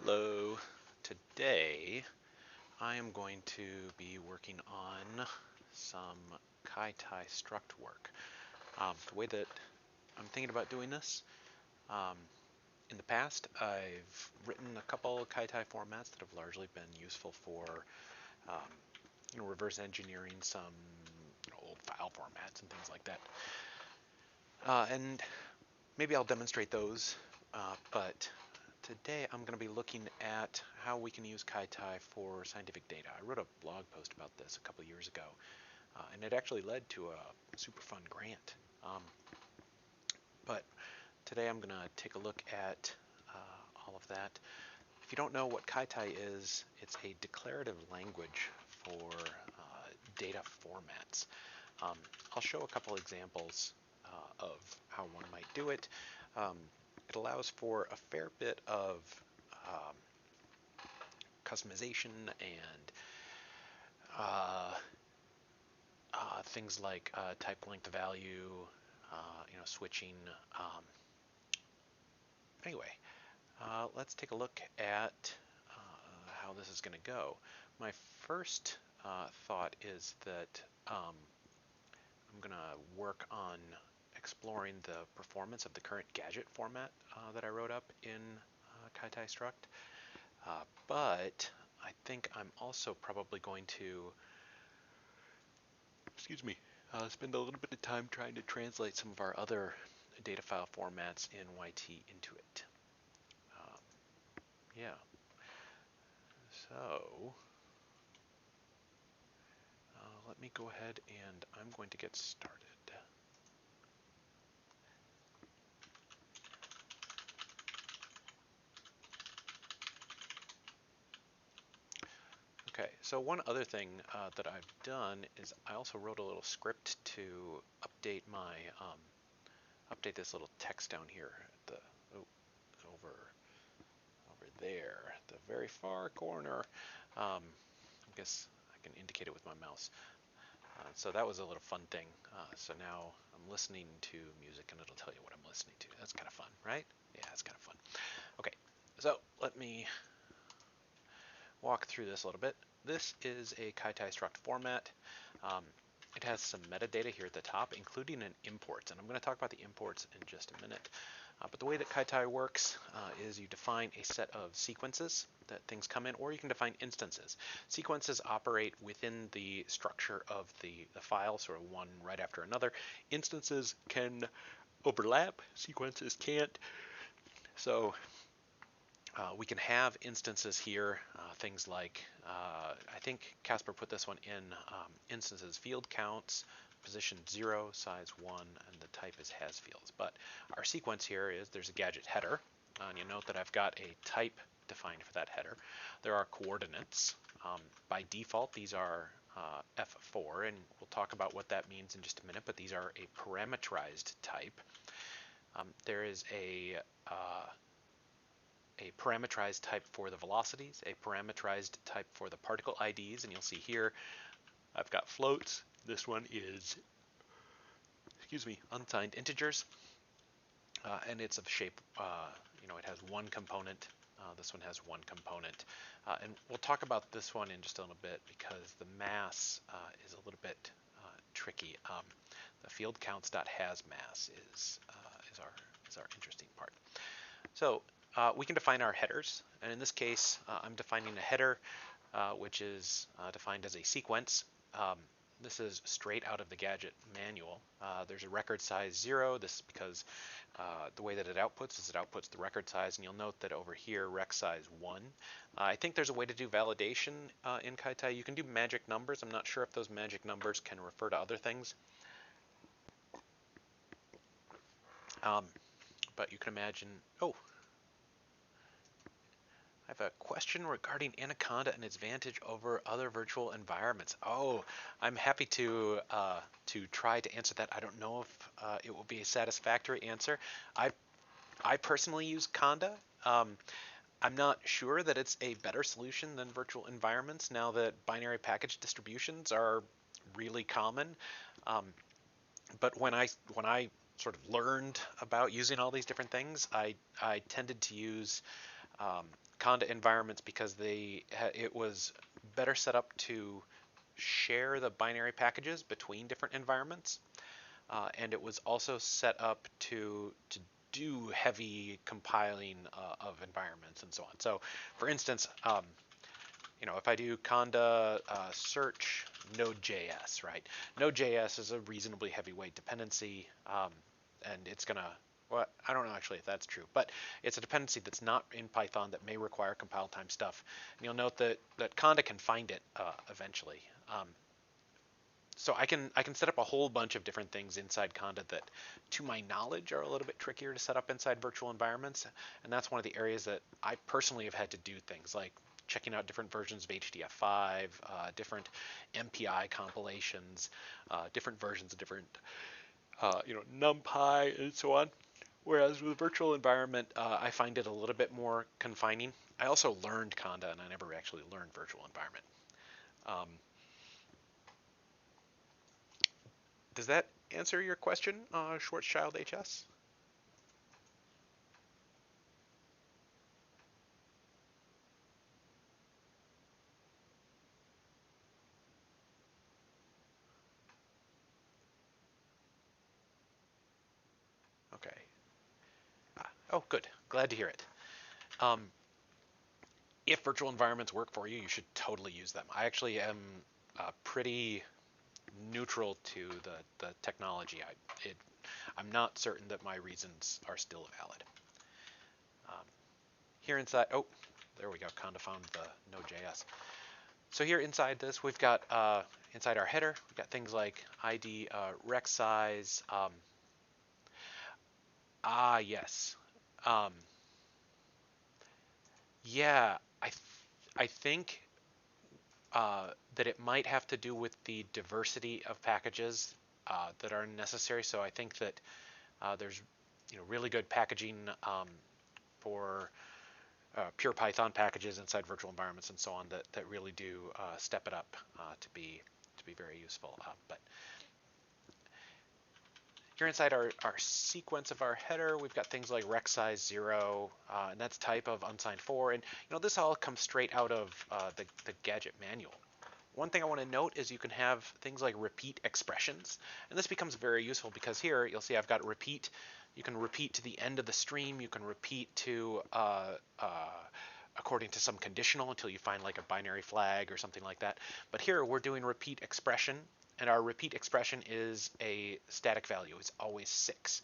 Hello. Today I am going to be working on some kaitai struct work. The way that I'm thinking about doing this, um, in the past I've written a couple kaitai formats that have largely been useful for reverse engineering some old file formats and things like that. And maybe I'll demonstrate those, but today I'm going to be looking at how we can use kaitai for scientific data. I wrote a blog post about this a couple years ago, and it actually led to a super fun grant. But today I'm going to take a look at all of that. If you don't know what kaitai is, it's a declarative language for data formats. I'll show a couple examples of how one might do it. It allows for a fair bit of um, customization and things like type length value, switching. Anyway, let's take a look at how this is going to go. My first thought is that I'm going to work on exploring the performance of the current gadget format that I wrote up in kaitai struct. But I think I'm also probably going to, spend a little bit of time trying to translate some of our other data file formats in YT into it. Yeah. So let me go ahead and I'm going to get started. Okay, so one other thing that I've done is I also wrote a little script to update my update this little text down here at the over there, the very far corner. I guess I can indicate it with my mouse. So that was a little fun thing. So now I'm listening to music and it'll tell you what I'm listening to. That's kind of fun, right? Yeah, that's kind of fun. Okay, so let me walk through this a little bit. This is a kaitai struct format. It has some metadata here at the top, including an import, and I'm going to talk about the imports in just a minute. But the way that kaitai works is you define a set of sequences that things come in, or you can define instances. Sequences operate within the structure of the file, sort of one right after another. Instances can overlap, sequences can't. So we can have instances here, things like, I think Casper put this one in, instances field counts, position 0, size 1, and the type is has fields. But our sequence here is there's a gadget header, and you note that I've got a type defined for that header. There are coordinates. By default, these are F4, and we'll talk about what that means in just a minute, but these are a parameterized type. There is a parameterized type for the velocities, a parameterized type for the particle IDs, and you'll see here I've got floats. This one is, unsigned integers, and it's of shape, it has one component. This one has one component. And we'll talk about this one in just a little bit because the mass is a little bit tricky. The field counts.hasMass is our interesting part. So we can define our headers, and in this case, I'm defining a header, which is defined as a sequence. This is straight out of the gadget manual. There's a record size 0. This is because the way that it outputs is it outputs the record size, and you'll note that over here, rec size 1. I think there's a way to do validation in kaitai. You can do magic numbers. I'm not sure if those magic numbers can refer to other things. But you can imagine, I have a question regarding Anaconda and its advantage over other virtual environments. Oh, I'm happy to try to answer that. I don't know if it will be a satisfactory answer. I personally use Conda. I'm not sure that it's a better solution than virtual environments now that binary package distributions are really common. But when I sort of learned about using all these different things, I tended to use Conda environments because it was better set up to share the binary packages between different environments, and it was also set up to do heavy compiling of environments and so on. So, for instance, if I do conda search Node.js, right? Node.js is a reasonably heavyweight dependency, and it's gonna. Well, I don't know actually if that's true, but it's a dependency that's not in Python that may require compile time stuff. And you'll note that conda can find it eventually. So I can set up a whole bunch of different things inside Conda that, to my knowledge, are a little bit trickier to set up inside virtual environments, and that's one of the areas that I personally have had to do things like checking out different versions of HDF5, different MPI compilations, different versions of different, NumPy and so on. Whereas with virtual environment, I find it a little bit more confining. I also learned Conda, and I never actually learned virtual environment. Does that answer your question, Schwarzschild HS? Okay. Oh, good. Glad to hear it. If virtual environments work for you, you should totally use them. I actually am pretty neutral to the technology. I'm not certain that my reasons are still valid. Here inside, oh, there we go. Conda found the Node.js. So here inside this, we've got inside our header, we've got things like ID, rec size. Yes. Yeah, I think that it might have to do with the diversity of packages that are necessary. So I think that there's really good packaging for pure Python packages inside virtual environments and so on that really do step it up to be very useful. But here inside our sequence of our header, we've got things like rec size 0, and that's type of unsigned 4. And this all comes straight out of the gadget manual. One thing I want to note is you can have things like repeat expressions, and this becomes very useful because here you'll see I've got repeat. You can repeat to the end of the stream. You can repeat to according to some conditional until you find like a binary flag or something like that. But here we're doing repeat expression, and our repeat expression is a static value. It's always 6.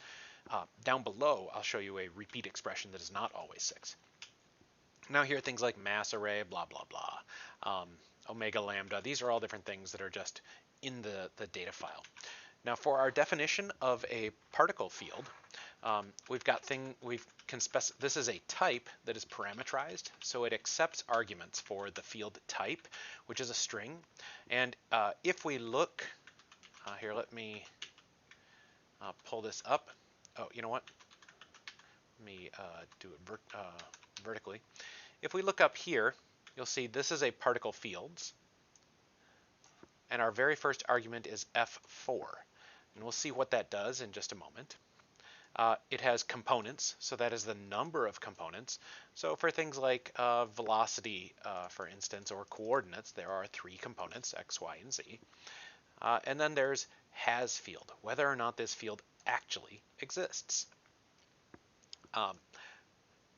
Down below, I'll show you a repeat expression that is not always 6. Now here are things like mass array, blah, blah, blah. Omega lambda, these are all different things that are just in the data file. Now for our definition of a particle field, this is a type that is parameterized, so it accepts arguments for the field type, which is a string. And if we look, here, let me pull this up. Oh, you know what? Let me do it vertically. If we look up here, you'll see this is a particle fields, and our very first argument is F4. And we'll see what that does in just a moment. It has components, so that is the number of components. So for things like velocity, for instance, or coordinates, there are 3 components, x, y, and z. And then there's has field, whether or not this field actually exists.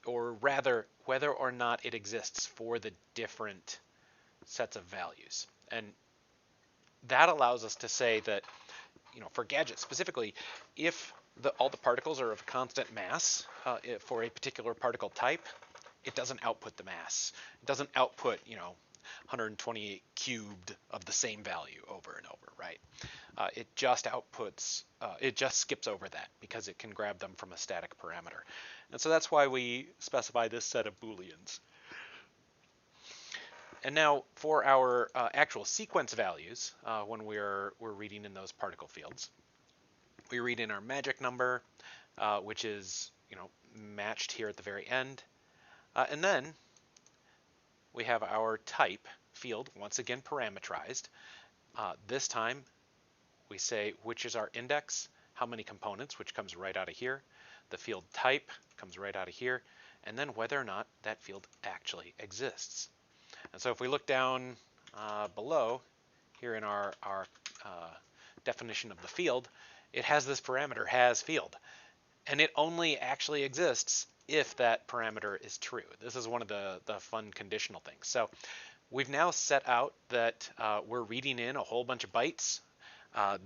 Or rather, whether or not it exists for the different sets of values. And that allows us to say that, for gadgets specifically, if all the particles are of constant mass for a particular particle type, it doesn't output the mass. It doesn't output, 128 cubed of the same value over and over, right? It just outputs, it just skips over that because it can grab them from a static parameter. And so that's why we specify this set of Booleans. And now for our actual sequence values, when we're reading in those particle fields, we read in our magic number, which is matched here at the very end, and then we have our type field, once again parameterized. This time we say which is our index, how many components, which comes right out of here, the field type comes right out of here, and then whether or not that field actually exists. And so if we look down below here in our definition of the field, it has this parameter has field, and it only actually exists if that parameter is true. This is one of the fun conditional things. So we've now set out that we're reading in a whole bunch of bytes.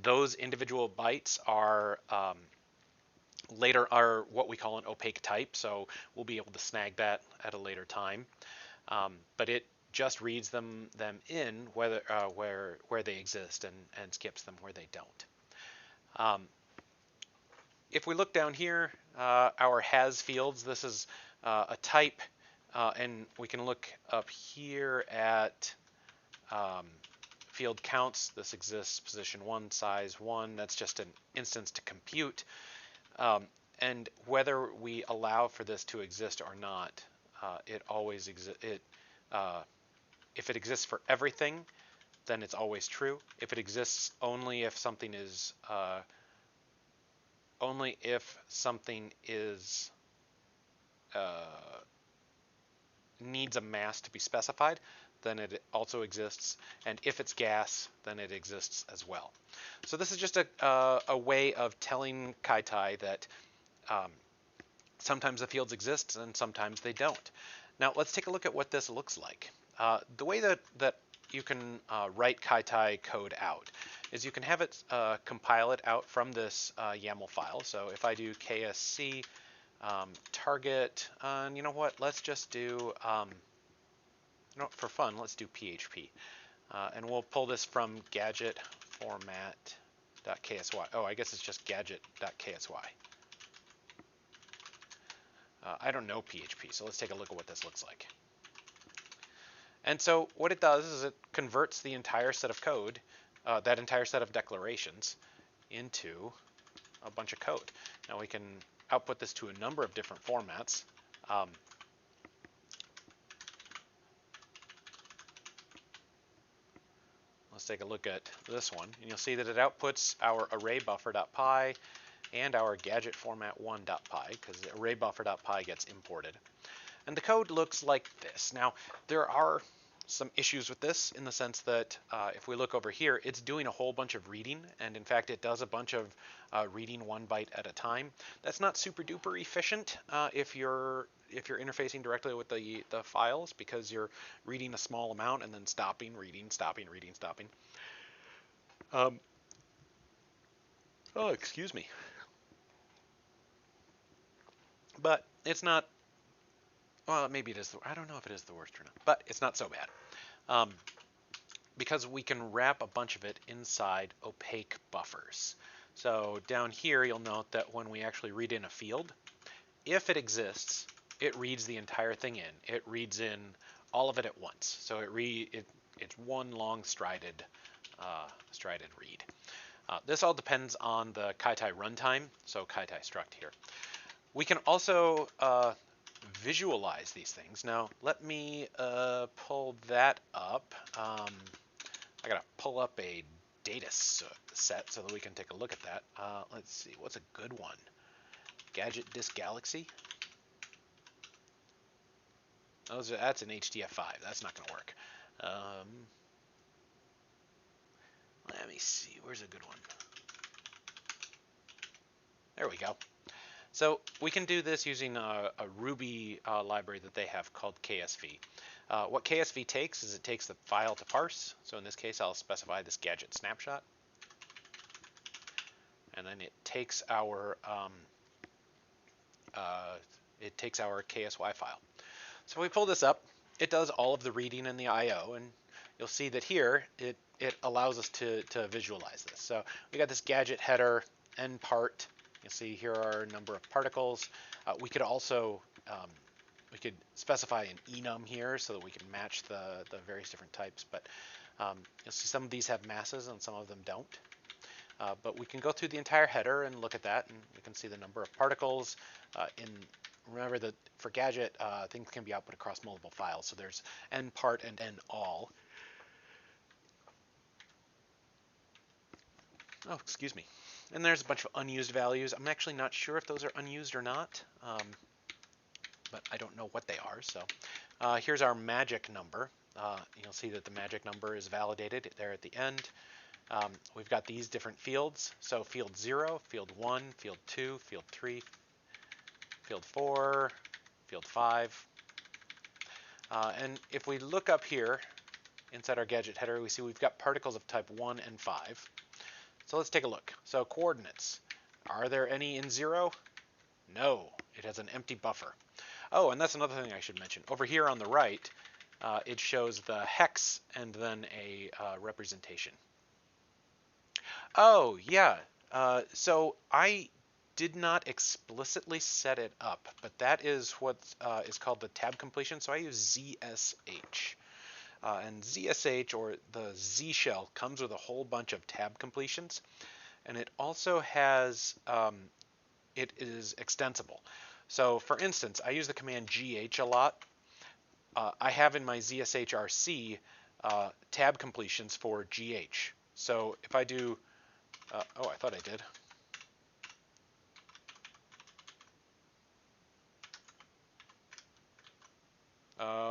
Those individual bytes are later are what we call an opaque type, so we'll be able to snag that at a later time. But it just reads them in whether where they exist and skips them where they don't. If we look down here, our has fields, this is a type, and we can look up here at field counts. This exists position 1, size 1. That's just an instance to compute. And whether we allow for this to exist or not, it always exists. If it exists for everything, then it's always true. If it exists only if something is needs a mass to be specified, then it also exists. And if it's gas, then it exists as well. So this is just a way of telling kaitai that sometimes the fields exist and sometimes they don't. Now let's take a look at what this looks like. The way that you can write kaitai code out is you can have it compile it out from this YAML file. So if I do ksc target, and you know what, let's just do, for fun, let's do PHP. And we'll pull this from gadget format.ksy. Oh, I guess it's just gadget.ksy. I don't know PHP, so let's take a look at what this looks like. And so what it does is it converts the entire set of code, that entire set of declarations, into a bunch of code. Now we can output this to a number of different formats. Let's take a look at this one, and you'll see that it outputs our array buffer.py and our gadget format 1.py, because the array buffer.py gets imported. And the code looks like this. Now, there are some issues with this in the sense that if we look over here, it's doing a whole bunch of reading, and in fact it does a bunch of reading 1 byte at a time. That's not super duper efficient if you're interfacing directly with the files, because you're reading a small amount and then stopping, reading, stopping, reading, stopping. Oh, excuse me. But it's not, well, maybe it is, I don't know if it is the worst or not, but it's not so bad. Because we can wrap a bunch of it inside opaque buffers. So down here, you'll note that when we actually read in a field, if it exists, it reads the entire thing in. It reads in all of it at once. So it's one long strided read. This all depends on the kaitai runtime, so kaitai struct here. We can also visualize these things. Now, let me pull that up. I gotta pull up a data set so that we can take a look at that. Let's see, what's a good one? Gadget Disk Galaxy? That's an HDF5. That's not gonna work. Let me see, where's a good one? There we go. So we can do this using a Ruby library that they have called KSV. What KSV takes is it takes the file to parse. So in this case, I'll specify this gadget snapshot. And then it takes our KSY file. So we pull this up. It does all of the reading and the I/O, and you'll see that here it allows us to visualize this. So we got this gadget header end part. You'll see here are a number of particles. We could also we could specify an enum here so that we can match the various different types. But you'll see some of these have masses and some of them don't. But we can go through the entire header and look at that, and we can see the number of particles. Remember that for gadget, things can be output across multiple files. So there's end part and end all. Oh, excuse me. And there's a bunch of unused values. I'm actually not sure if those are unused or not, but I don't know what they are. So here's our magic number. You'll see that the magic number is validated there at the end. We've got these different fields. So field 0, field 1, field 2, field 3, field 4, field 5. And if we look up here inside our gadget header, we see we've got particles of type 1 and 5. So let's take a look. So coordinates. Are there any in 0? No, it has an empty buffer. Oh, and that's another thing I should mention. Over here on the right, it shows the hex and then a representation. Oh, yeah. So I did not explicitly set it up, but that is what is called the tab completion. So I use ZSH. And ZSH, or the Z shell, comes with a whole bunch of tab completions. And it also has, it is extensible. So for instance, I use the command GH a lot. I have in my ZSHRC tab completions for GH. So if I do, oh, I thought I did.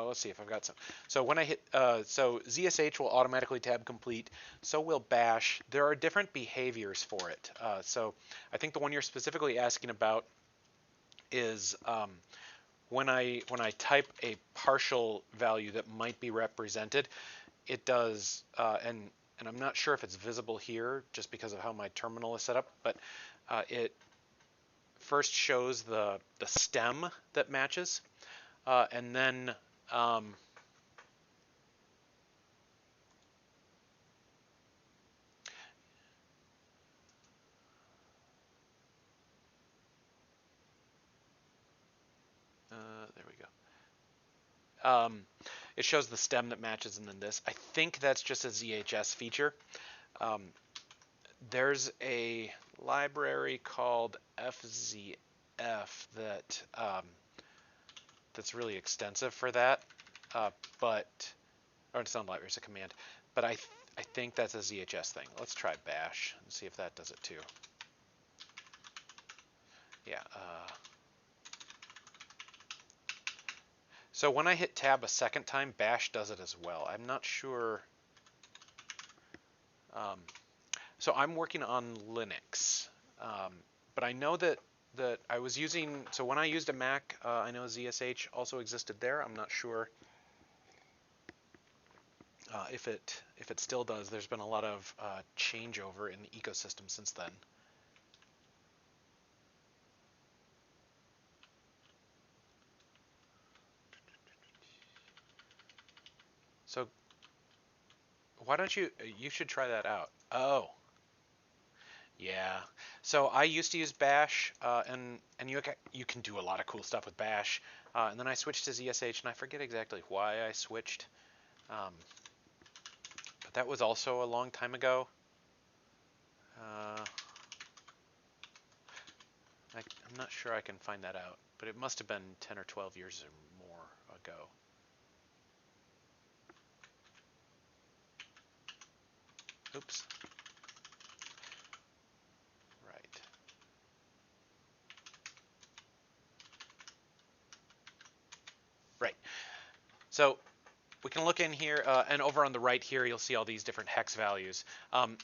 Let's see if I've got some. So when I hit, so ZSH will automatically tab complete. So will bash. There are different behaviors for it. So I think the one you're specifically asking about is when I type a partial value that might be represented, it does, and I'm not sure if it's visible here just because of how my terminal is set up, but it first shows the stem that matches, and then there we go. It shows the stem that matches and then this. I think that's just a ZHS feature. There's a library called FZF that that's really extensive for that, but or it's not a library, it's a command. But I think that's a ZHS thing. Let's try bash and see if that does it too. Yeah. So when I hit tab a second time, bash does it as well. I'm not sure. So I'm working on Linux, but I know that I was using. So when I used a Mac, I know ZSH also existed there. I'm not sure if it still does. There's been a lot of changeover in the ecosystem since then. So why don't you should try that out. Oh, yeah. So I used to use Bash, and you can do a lot of cool stuff with Bash. And then I switched to ZSH, and I forget exactly why I switched. But that was also a long time ago. I'm not sure I can find that out, but it must have been 10 or 12 years or more ago. Oops. Right. Right. So we can look in here, and over on the right here, you'll see all these different hex values. I'm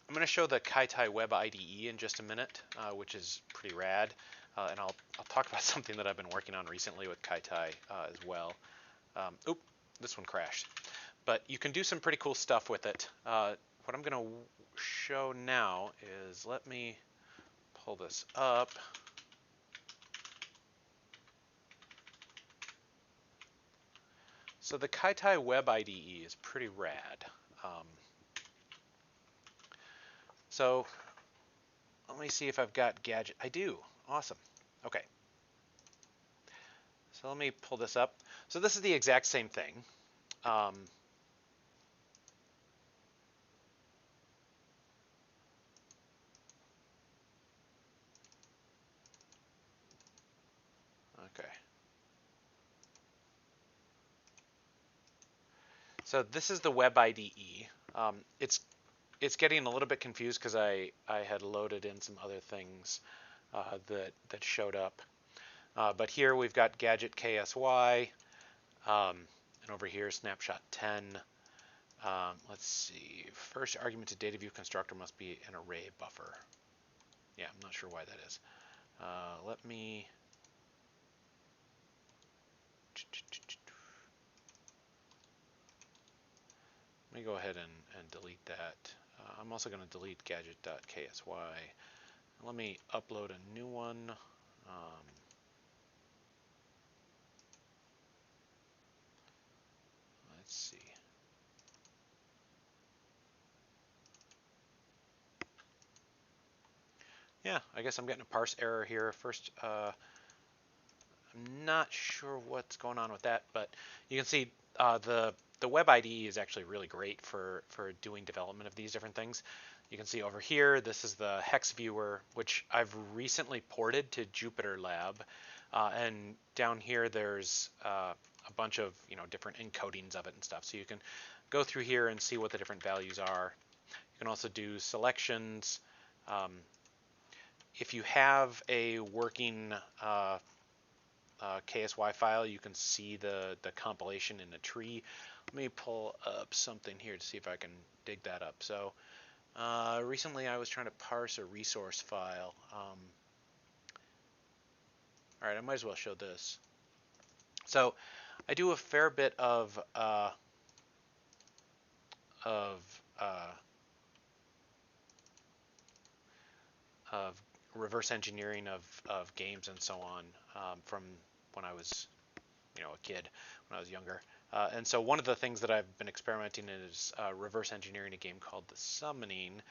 going to show the Kaitai Web IDE in just a minute, which is pretty rad, and I'll talk about something that I've been working on recently with Kaitai as well. Oop, this one crashed. But you can do some pretty cool stuff with it. What I'm going to show now is, let me pull this up. So the Kaitai Web IDE is pretty rad. So let me see if I've got gadget. I do. Awesome. Okay. So let me pull this up. So this is the exact same thing. Okay. So this is the Web IDE. It's it's getting a little bit confused because I had loaded in some other things that showed up. But here we've got gadget KSY, and over here snapshot 10. Let's see. First argument to data view constructor must be an array buffer. Yeah, I'm not sure why that is. Let me go ahead and delete that. I'm also going to delete gadget.ksy. Let me upload a new one. Let's see. Yeah, I guess I'm getting a parse error here. First, I'm not sure what's going on with that, but you can see the web IDE is actually really great for doing development of these different things. You can see over here, this is the hex viewer, which I've recently ported to Jupyter Lab, and down here there's a bunch of different encodings of it and stuff. So you can go through here and see what the different values are. You can also do selections. If you have a working KSY file, you can see the compilation in a tree. Let me pull up something here to see if I can dig that up. So recently I was trying to parse a resource file. All right, I might as well show this. So I do a fair bit of reverse engineering of games and so on from when I was a kid, when I was younger. And so one of the things that I've been experimenting in is reverse engineering a game called The Summoning,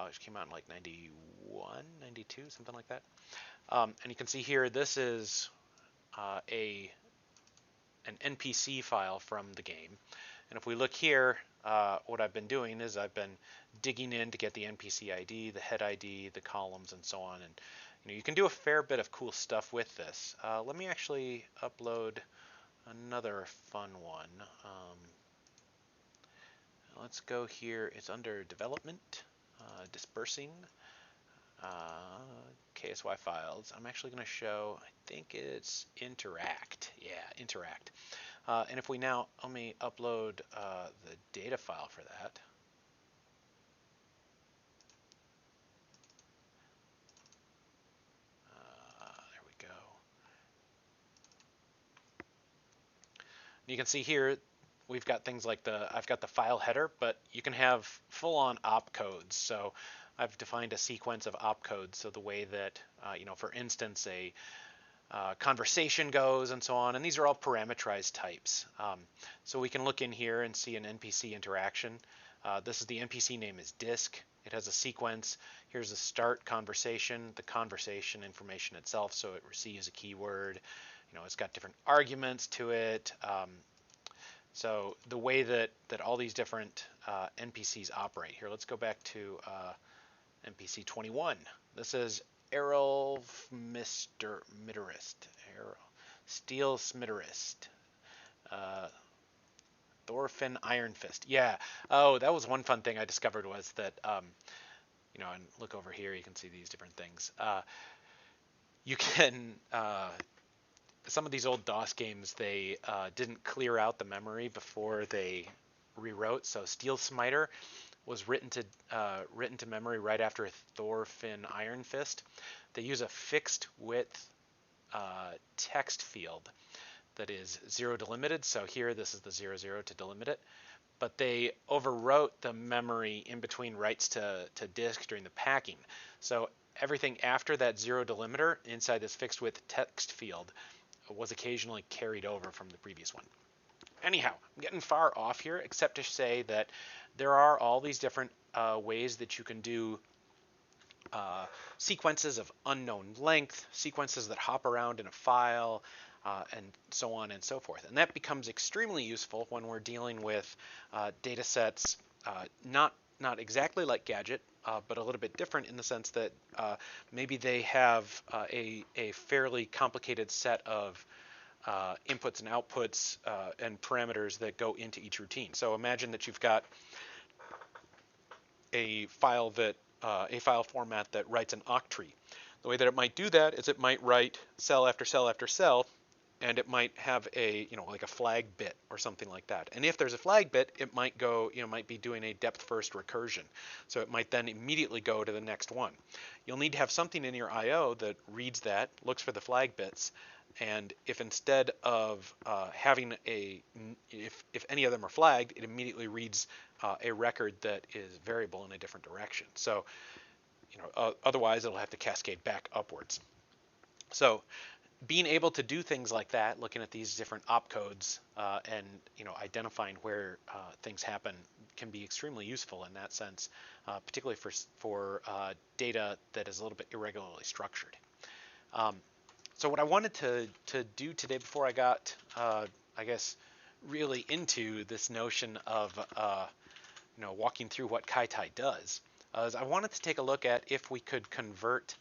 which came out in like 91, 92, something like that. And you can see here, this is an NPC file from the game. And if we look here, what I've been doing is I've been digging in to get the NPC ID, the head ID, the columns, and so on. And you can do a fair bit of cool stuff with this. Let me actually upload another fun one. Let's go here. It's under development, dispersing, KSY files. I'm actually going to show, I think it's interact. Yeah, interact. And if we now, let me upload the data file for that. There we go. You can see here, we've got things like I've got the file header, but you can have full-on opcodes. So I've defined a sequence of opcodes. So the way that, for instance, a conversation goes and so on, and these are all parameterized types. So we can look in here and see an NPC interaction. This is the NPC name is disk. It has a sequence. Here's the start conversation, the conversation information itself, so it receives a keyword. It's got different arguments to it. So the way that all these different NPCs operate. Here, let's go back to NPC 21. This is Errol Mitterist, Steel Smitterist, Thorfinn Iron Fist. Yeah. Oh, that was one fun thing I discovered was that, and look over here, you can see these different things. You can, some of these old DOS games, they didn't clear out the memory before they rewrote. So Steel Smiter was written to memory right after Thorfinn Iron Fist. They use a fixed width text field that is 0 delimited. So here, this is the 00 to delimit it. But they overwrote the memory in between writes to disk during the packing. So everything after that 0 delimiter inside this fixed width text field was occasionally carried over from the previous one. Anyhow, I'm getting far off here, except to say that there are all these different ways that you can do sequences of unknown length, sequences that hop around in a file, and so on and so forth. And that becomes extremely useful when we're dealing with data sets, not exactly like Gadget, but a little bit different in the sense that maybe they have a fairly complicated set of inputs and outputs and parameters that go into each routine. So imagine that you've got a file format that writes an octree. The way that it might do that is it might write cell after cell after cell, and it might have a, like a flag bit or something like that. And if there's a flag bit, it might go, might be doing a depth first recursion. So it might then immediately go to the next one. You'll need to have something in your I/O that reads that, looks for the flag bits, and if instead of having if any of them are flagged, it immediately reads a record that is variable in a different direction. So, otherwise it'll have to cascade back upwards. So being able to do things like that, looking at these different opcodes and identifying where things happen, can be extremely useful in that sense, particularly for data that is a little bit irregularly structured. So what I wanted to do today, before I got, I guess, really into this notion of walking through what kaitai does, is I wanted to take a look at if we could convert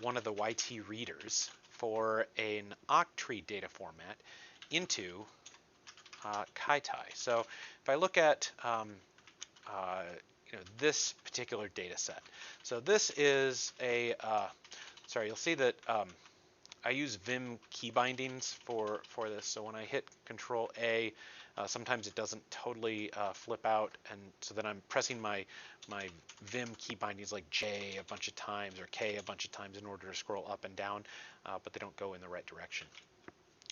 one of the YT readers for an octree data format into kaitai. So if I look at this particular data set, so this is a you'll see that I use Vim key bindings for this. So when I hit Control A, sometimes it doesn't totally flip out, and so then I'm pressing my Vim key bindings like J a bunch of times or K a bunch of times in order to scroll up and down, but they don't go in the right direction.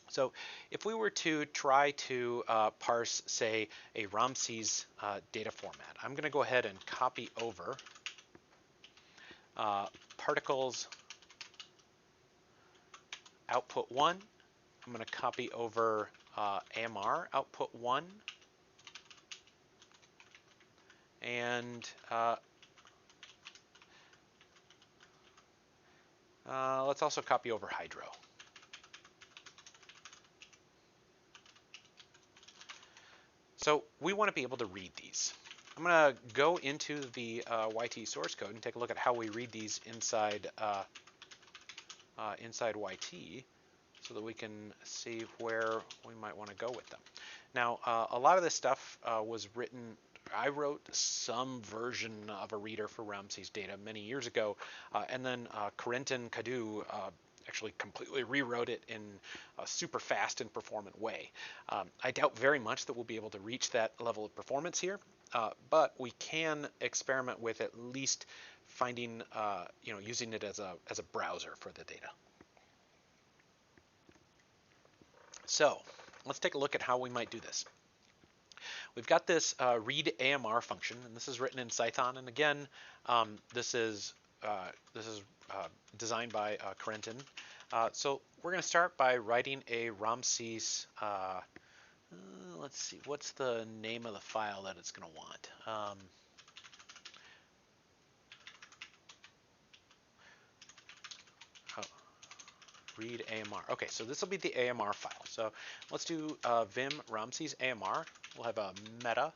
So if we were to try to parse, say, a Ramses data format, I'm going to go ahead and copy over particles output 1. I'm going to copy over AMR output 1. And let's also copy over hydro. So we want to be able to read these. I'm going to go into the YT source code and take a look at how we read these inside YT, so that we can see where we might want to go with them. Now, a lot of this stuff was written. I wrote some version of a reader for Ramses data many years ago, and then Corentin Cadu actually completely rewrote it in a super fast and performant way. I doubt very much that we'll be able to reach that level of performance here, but we can experiment with at least finding, using it as a browser for the data. So let's take a look at how we might do this. We've got this read AMR function, and this is written in Python. And again, this is designed by Corentin. So we're going to start by writing a Ramses. Let's see, what's the name of the file that it's going to want? Read AMR. Okay, so this will be the AMR file. So let's do vim Ramses AMR. We'll have a meta.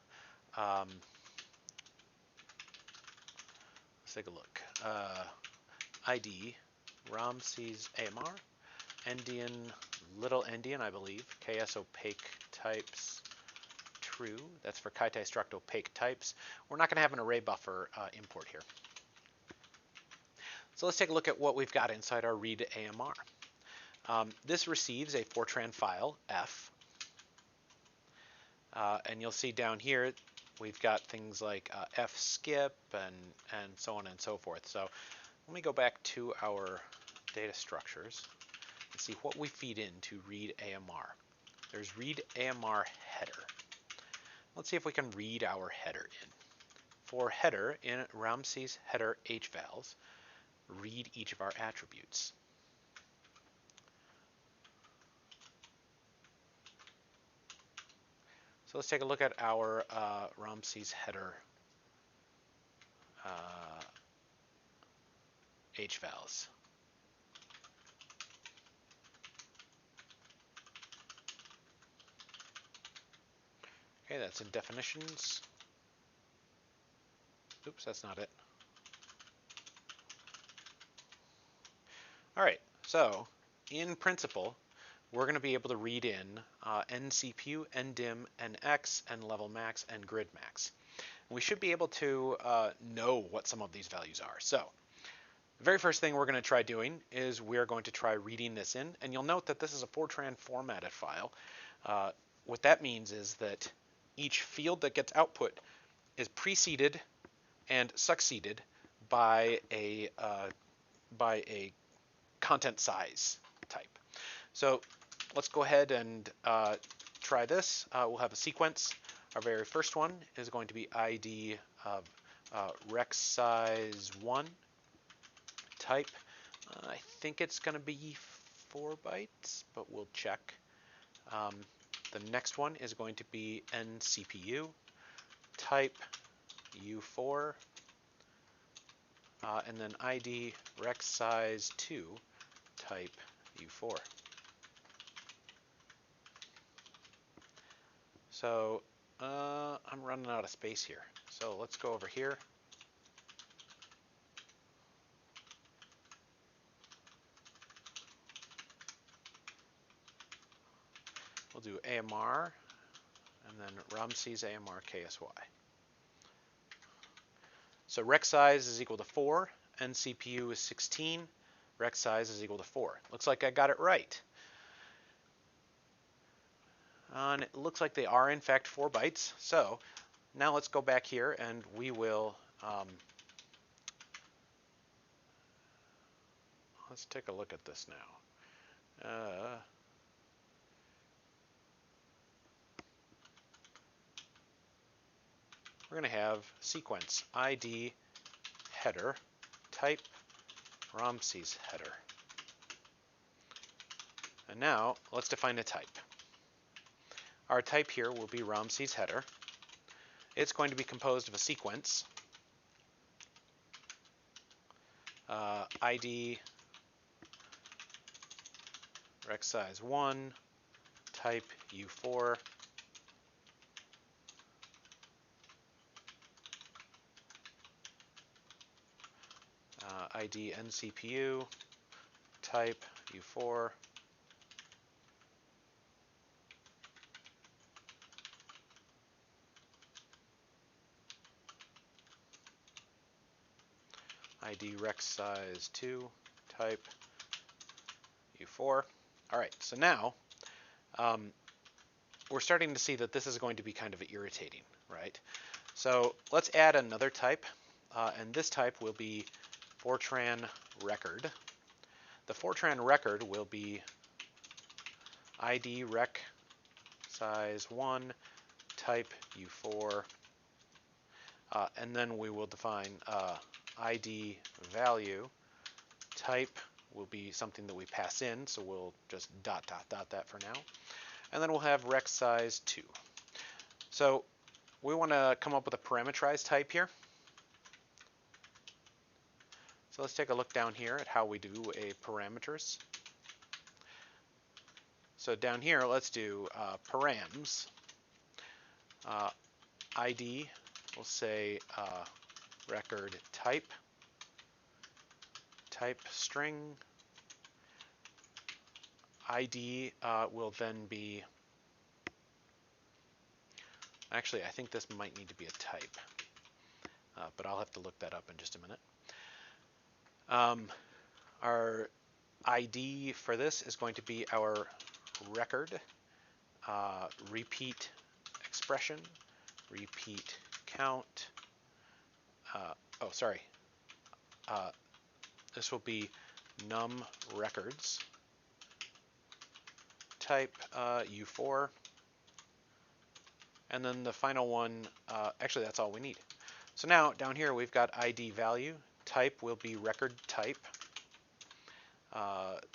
Let's take a look. ID Ramses AMR. Endian, little endian, I believe. KS opaque types true. That's for kaitai struct opaque types. We're not going to have an array buffer import here. So let's take a look at what we've got inside our read AMR. This receives a Fortran file, F, and you'll see down here we've got things like fskip and so on and so forth. So let me go back to our data structures and see what we feed in to read AMR. There's read AMR header. Let's see if we can read our header in. For header, in Ramses header hvals, read each of our attributes. So let's take a look at our Ramses header hvals. Okay, that's in definitions. Oops, that's not it. All right, so in principle, we're going to be able to read in NCPU, NDIM, NX, NLevel max, and grid max. We should be able to know what some of these values are. So the very first thing we're going to try doing is we're going to try reading this in, and you'll note that this is a Fortran formatted file. What that means is that each field that gets output is preceded and succeeded by a content size type. So let's go ahead and try this. We'll have a sequence. Our very first one is going to be ID rec size 1 type. I think it's going to be 4 bytes, but we'll check. The next one is going to be NCPU type U4, and then ID rec size 2 type U4. So I'm running out of space here. So let's go over here. We'll do AMR and then Ramses AMR KSY. So rec size is equal to 4, NCPU is 16, rec size is equal to 4. Looks like I got it right. And it looks like they are in fact 4 bytes. So now let's go back here and we will let's take a look at this now. We're going to have sequence ID header type Ramses header. And now let's define a type. Our type here will be Ramses header. It's going to be composed of a sequence, ID rec size 1 type U4, ID NCPU type U4, ID rec size 2 type U4. All right, so now we're starting to see that this is going to be kind of irritating, right? So let's add another type, and this type will be Fortran record. The Fortran record will be ID rec size 1 type U4, and then we will define ID value. Type will be something that we pass in, so we'll just ... that for now. And then we'll have rec size 2. So we want to come up with a parameterized type here. So let's take a look down here at how we do a parameters. So down here, let's do params. ID, we'll say record type string. ID will then be, actually I think this might need to be a type, but I'll have to look that up in just a minute. Our ID for this is going to be our record, repeat expression, repeat count. This will be num records type U4. And then the final one, actually that's all we need. So now down here we've got ID value. Type will be record type.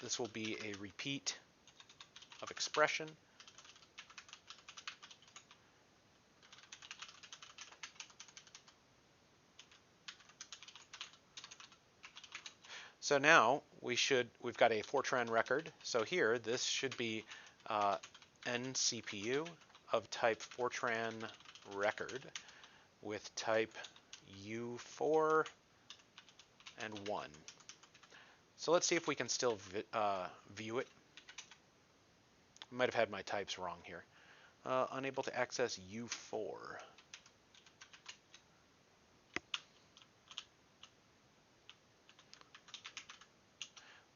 This will be a repeat of expression. So now we've got a Fortran record. So here this should be NCPU of type Fortran record with type U4 and 1. So let's see if we can still view it. I might have had my types wrong here. Unable to access U4.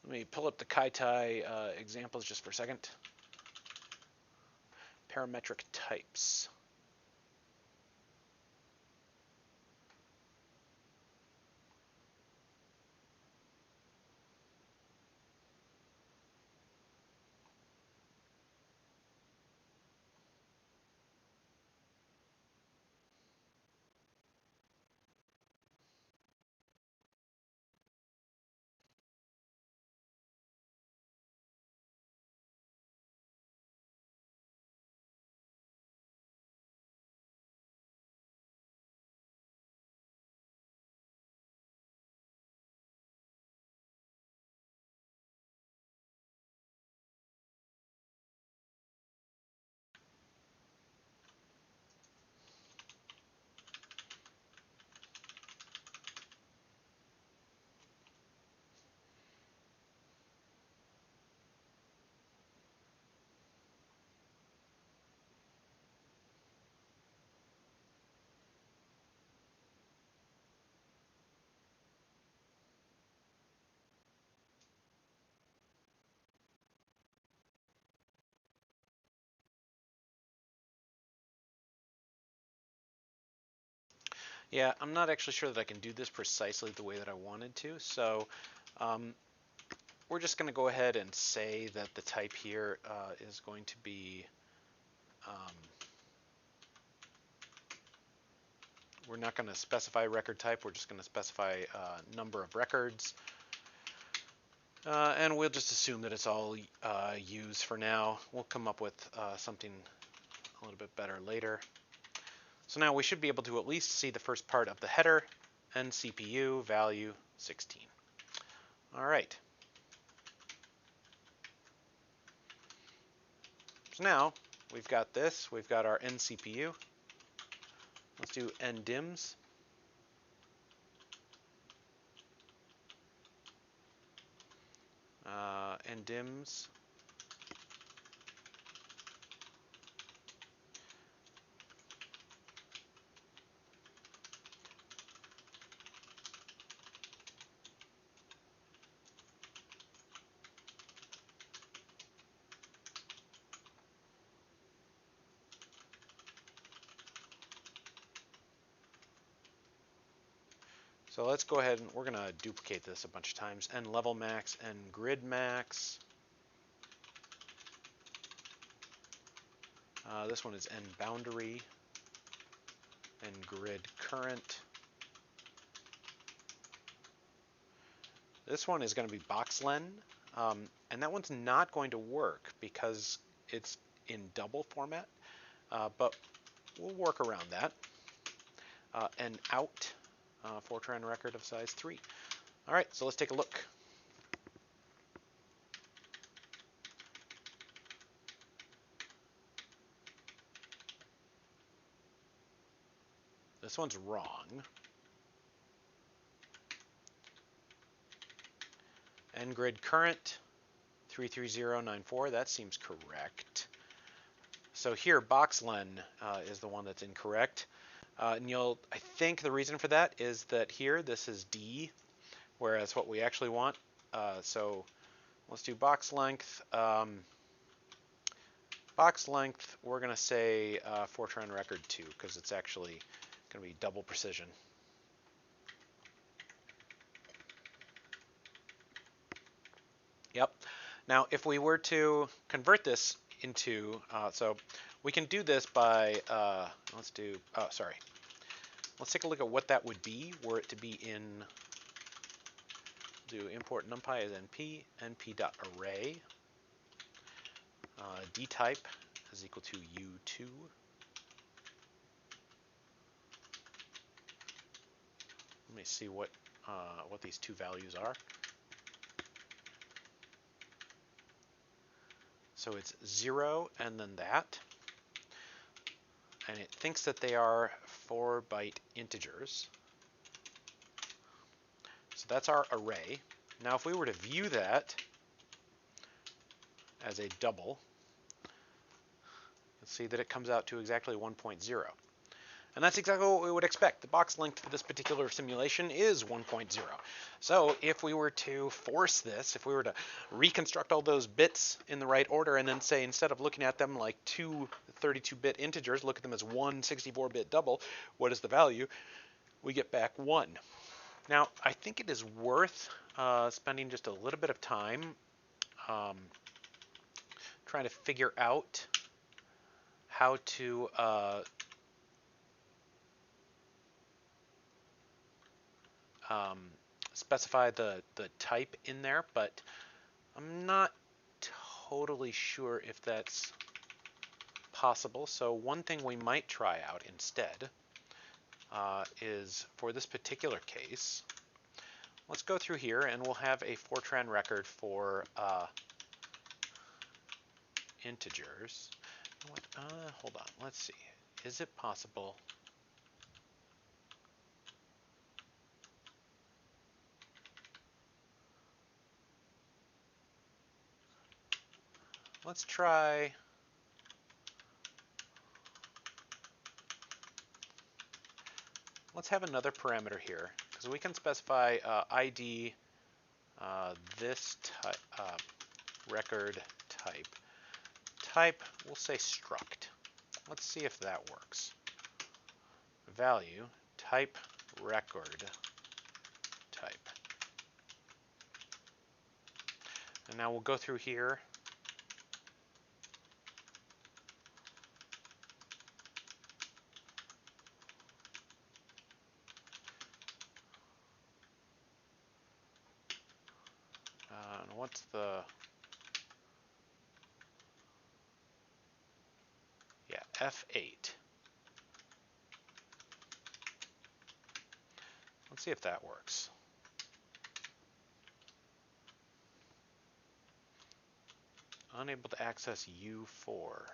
Let me pull up the kaitai examples just for a second. Parametric types. Yeah, I'm not actually sure that I can do this precisely the way that I wanted to, so we're just going to go ahead and say that the type here is going to be, we're not going to specify record type, we're just going to specify number of records, and we'll just assume that it's all used for now. We'll come up with something a little bit better later. So now we should be able to at least see the first part of the header, and CPU value 16. All right. So now we've got this. We've got our nCPU. Let's do ndims. Ndims. So let's go ahead and we're going to duplicate this a bunch of times. And level max and grid max. This one is n boundary and grid current. This one is going to be boxlen, and that one's not going to work because it's in double format, but we'll work around that. And out, Fortran record of size 3. All right, so let's take a look. This one's wrong. Ngrid current 33094, that seems correct. So here, boxlen is the one that's incorrect. And I think the reason for that is that here, this is D, whereas what we actually want. So let's do box length. Box length, we're going to say Fortran record 2, because it's actually going to be double precision. Yep. Now, if we were to convert this into, so we can do this by, let's take a look at what that would be were it to be in, do import numpy as np, np.array, dtype is equal to u2. Let me see what these two values are. So it's 0 and then that. And it thinks that they are 4-byte integers. So that's our array. Now if we were to view that as a double, you'll see that it comes out to exactly 1.0. And that's exactly what we would expect. The box length for this particular simulation is 1.0. So if we were to force this, if we were to reconstruct all those bits in the right order and then say instead of looking at them like two 32-bit integers, look at them as one 64-bit double, what is the value? We get back 1. Now, I think it is worth spending just a little bit of time um, trying to figure out how to specify the type in there, but I'm not totally sure if that's possible. So one thing we might try out instead is for this particular case, let's go through here and we'll have a Fortran record for integers. What? Hold on, let's see. Is it possible? Let's try. Let's have another parameter here because we can specify ID this record type. Type, we'll say struct. Let's see if that works. Value, type record type. And now we'll go through here. And what's the... Yeah, F8. Let's see if that works. Unable to access U4.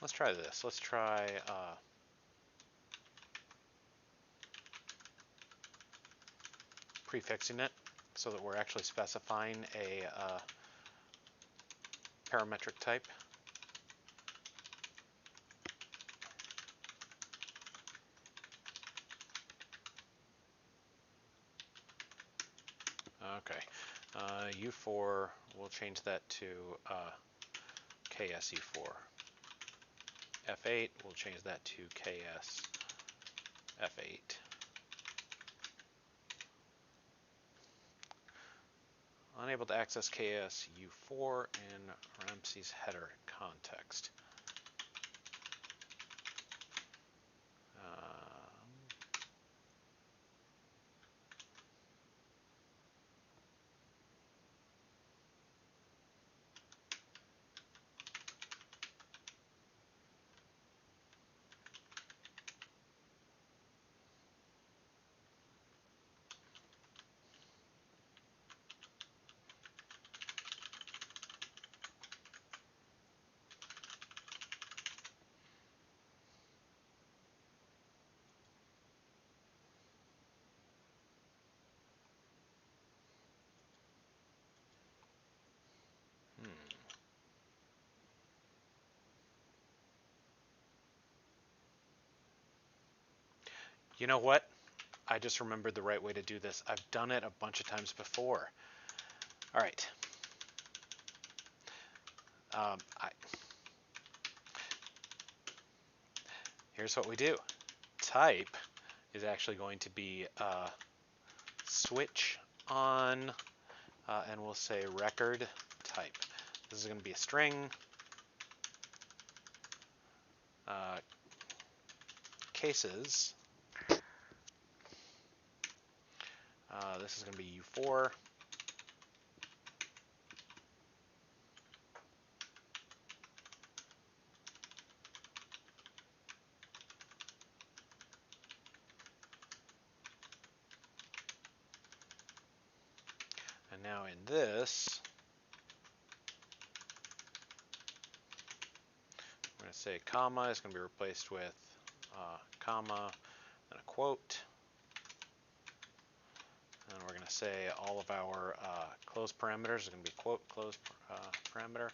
Let's try this. Let's try prefixing it so that we're actually specifying a parametric type. Okay. U4, we'll change that to KSU4. F8, we'll change that to KS F8. Unable to access KSU4 in Ramsey's header context. You know what? I just remembered the right way to do this. I've done it a bunch of times before. All right. Here's what we do. Type is actually going to be switch on, and we'll say record type. This is going to be a string. Cases. This is going to be U4. in this, we're going to say comma is going to be replaced with comma and a quote. And we're going to say all of our close parameters are going to be quote close parameter.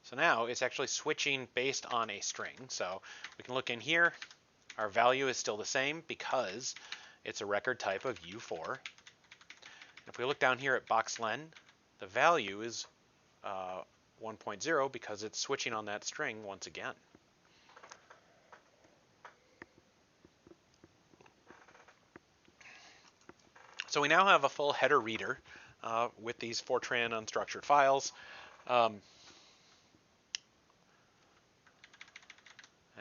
So now it's actually switching based on a string. So we can look in here. Our value is still the same because it's a record type of U4. If we look down here at boxlen, the value is 1.0 because it's switching on that string once again. So we now have a full header reader with these Fortran unstructured files. And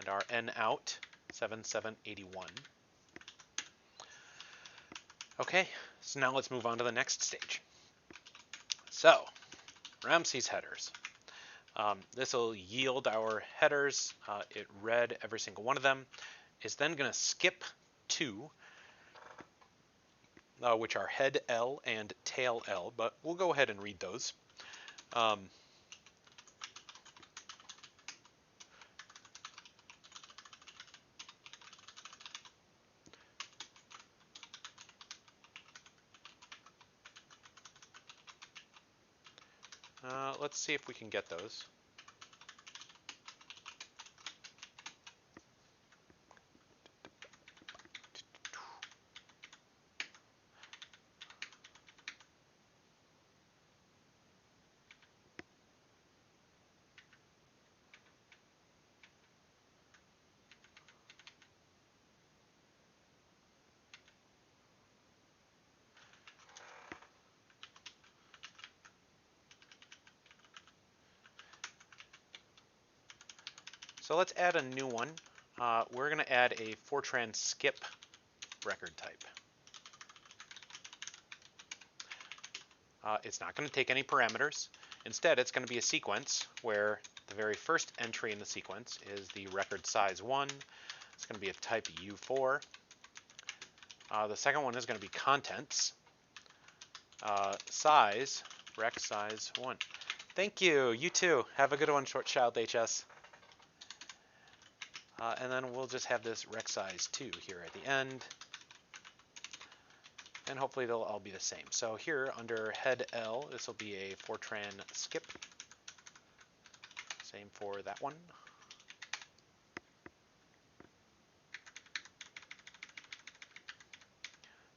our nout 7781. Okay, so now let's move on to the next stage. So, Ramses headers. This will yield our headers. It read every single one of them. It's then going to skip two, which are head L and tail L, but we'll go ahead and read those. Let's see if we can get those. So let's add a new one. We're going to add a Fortran skip record type. It's not going to take any parameters. Instead, it's going to be a sequence where the very first entry in the sequence is the record size 1. It's going to be a type U4. The second one is going to be contents. Size, rec size 1. Thank you. You too. Have a good one, Short Child HS. And then we'll just have this rec size 2 here at the end. And hopefully they'll all be the same. So here under head L, this will be a Fortran skip. Same for that one.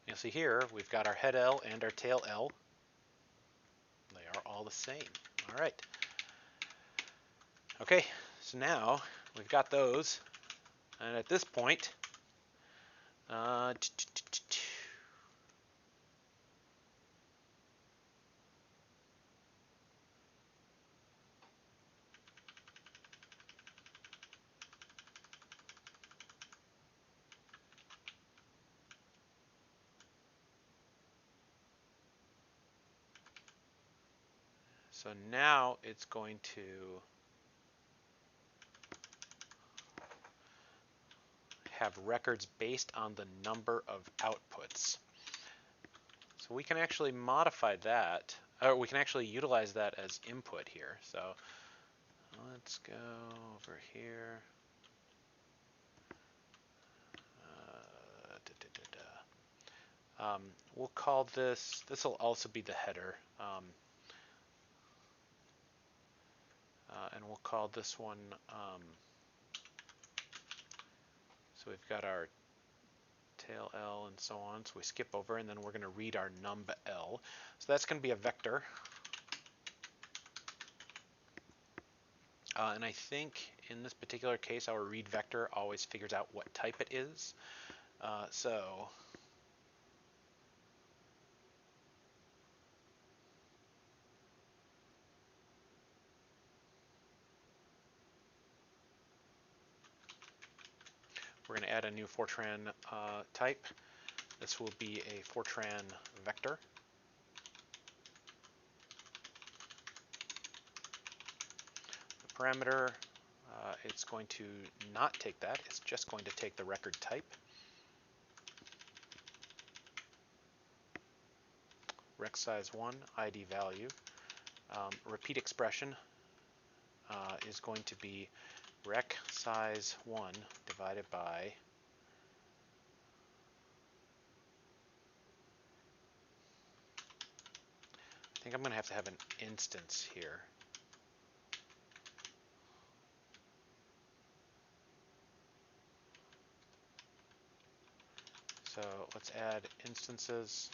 You'll see here we've got our head L and our tail L. They are all the same. All right. Okay, so now we've got those. And at this point, so now it's going to have records based on the number of outputs. So we can actually modify that, or we can actually utilize that as input here. So let's go over here. We'll call this will also be the header. And we'll call this one, so we've got our tail L and so on. So we skip over and then we're going to read our num L. So that's going to be a vector. And I think in this particular case, our read vector always figures out what type it is. So we're going to add a new Fortran type. This will be a Fortran vector. The parameter, it's going to not take that. It's just going to take the record type. rect size 1 ID value. Repeat expression is going to be rec size 1 divided by I think I'm going to have an instance here. So let's add instances.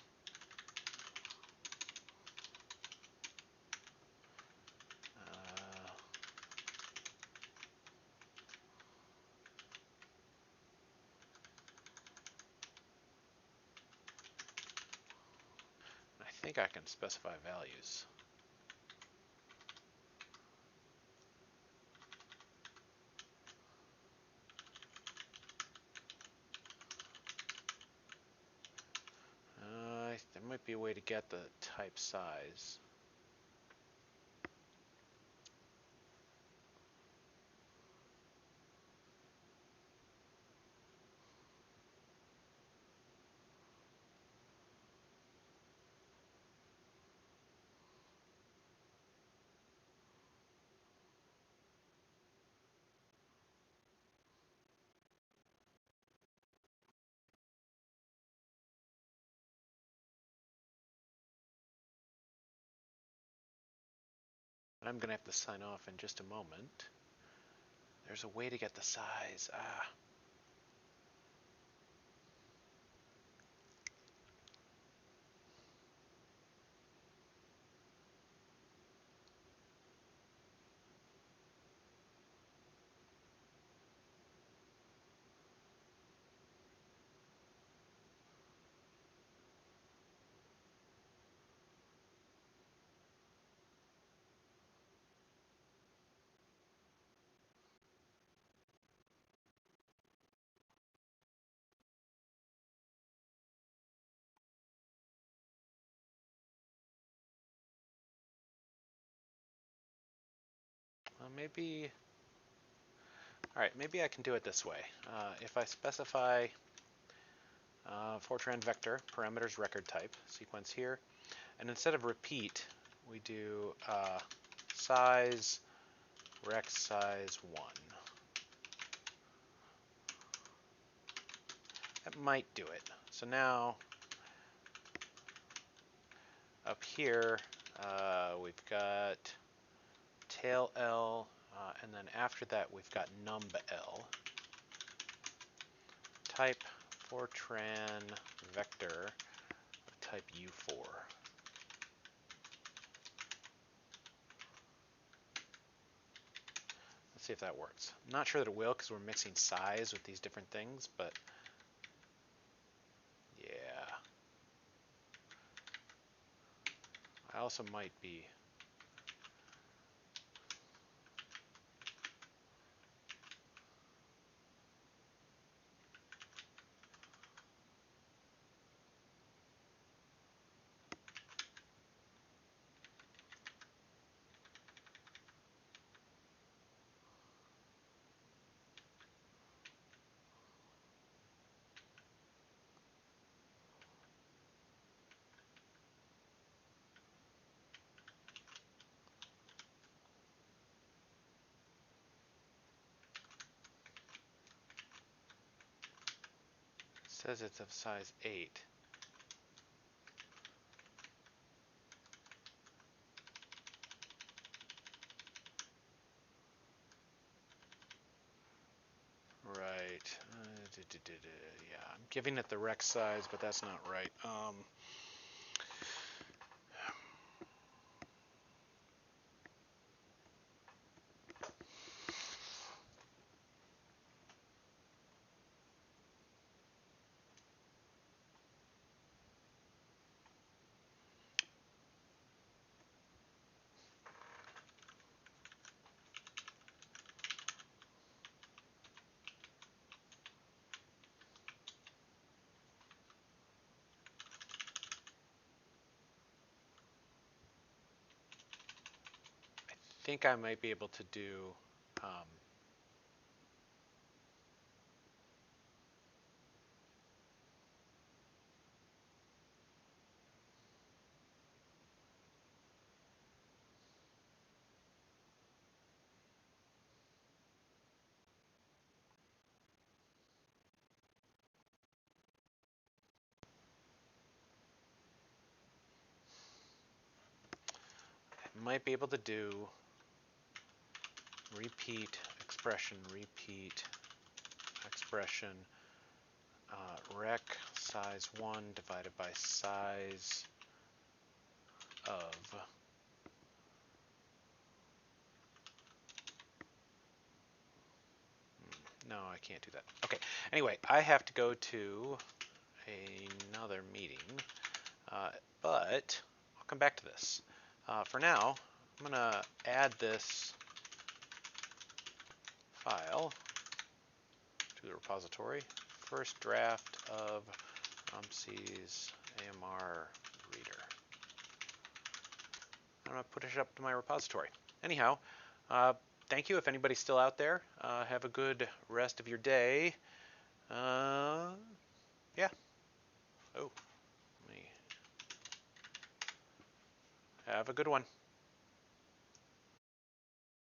I think I can specify values. There might be a way to get the type size. I'm going to have to sign off in just a moment. There's a way to get the size. Maybe, all right, maybe I can do it this way. If I specify Fortran vector, parameters record type, sequence here, and instead of repeat, we do size, rec size 1. That might do it. So now, up here, we've got tail L, and then after that we've got numb L. Type Fortran vector of type U4. Let's see if that works. I'm not sure that it will because we're mixing size with these different things, but yeah. I also might be says it's of size 8. Right. Yeah, I'm giving it the rec size, but that's not right. I think I might be able to do might be able to do repeat expression, rec size 1 divided by size of no, I can't do that. Okay, anyway, I have to go to another meeting, but I'll come back to this. For now, I'm going to add this file to the repository. First draft of Rumsey's AMR reader. I'm going to push it up to my repository. Anyhow, thank you if anybody's still out there. Have a good rest of your day. Yeah. Oh, let me have a good one.